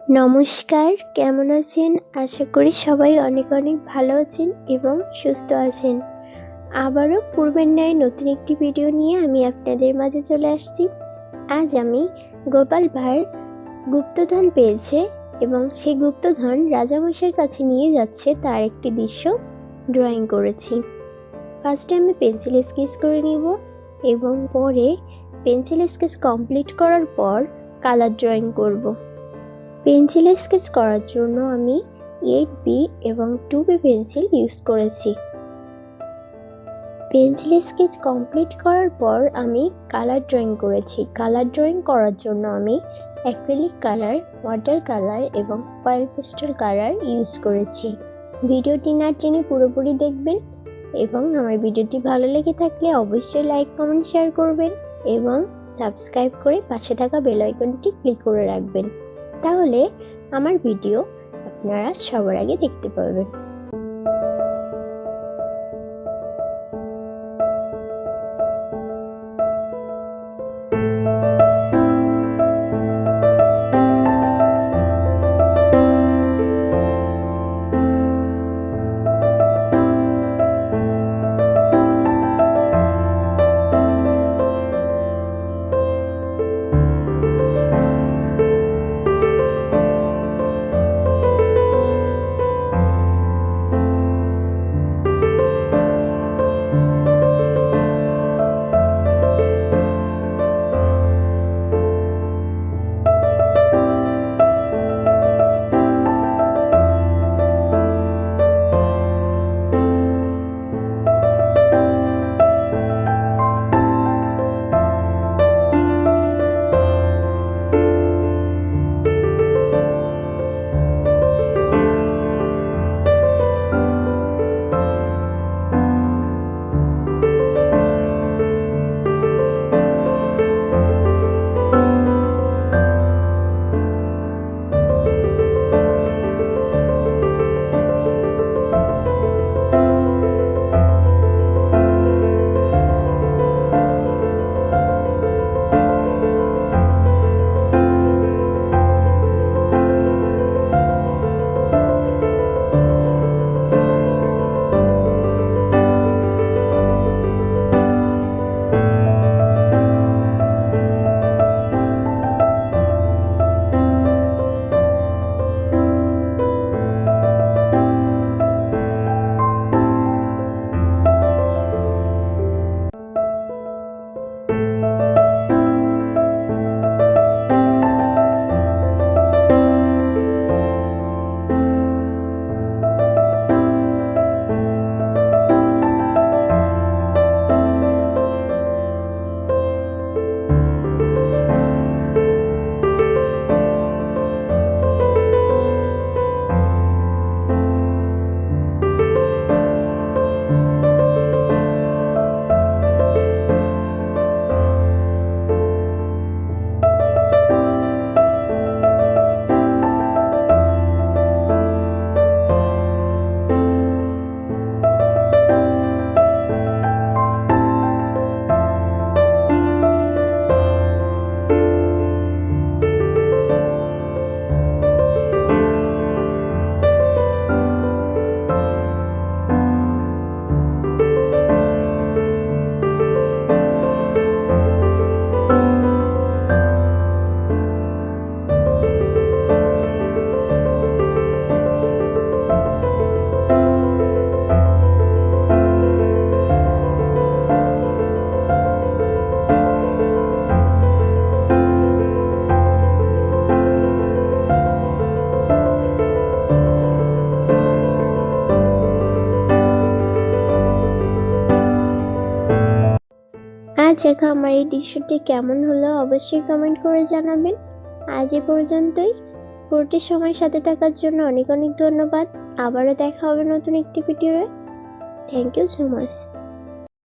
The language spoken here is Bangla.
নমস্কার, কেমন আছেন? আশা করি সবাই অনেক অনেক ভালো আছেন এবং সুস্থ আছেন। আবারও পূর্বের ন্যায় নতুন একটি ভিডিও নিয়ে আমি আপনাদের মাঝে চলে আসছি। আজ আমি গোপাল ভাঁড় গুপ্তধন পেয়েছে এবং সেই গুপ্তধন রাজামশাইয়ের কাছে নিয়ে যাচ্ছে তার একটি দৃশ্য ড্রয়িং করেছি। ফার্স্টে আমি পেন্সিল স্কেচ করে নিব এবং পরে পেন্সিল স্কেচ কমপ্লিট করার পর কালার ড্রয়িং করব। পেন্সিল স্কেচ করার জন্য আমি 8B এবং 2B পেন্সিল ইউজ করেছি। পেন্সিল স্কেচ কমপ্লিট করার পর আমি কালার ড্রয়িং করেছি। কালার ড্রয়িং করার জন্য আমি অ্যাক্রিলিক কালার, ওয়াটার কালার এবং অয়েল পেস্টেল কালার ইউজ করেছি। ভিডিওটি না টেনে পুরোপুরি দেখবেন এবং আমার ভিডিওটি ভালো লেগে থাকলে অবশ্যই লাইক, কমেন্ট, শেয়ার করবেন এবং সাবস্ক্রাইব করে পাশে থাকা বেল আইকনটি ক্লিক করে রাখবেন। তাহলে আমার ভিডিও আপনারা সবার আগে দেখতে পাবেন। আচ্ছা, আমার এই দৃশ্যটি কেমন হলো অবশ্যই কমেন্ট করে জানাবেন। আজ এ পর্যন্তই। পুরোটি সময় সাথে থাকার জন্য অনেক অনেক ধন্যবাদ। আবারও দেখা হবে নতুন একটি ভিডিওয়ে। Thank you so much.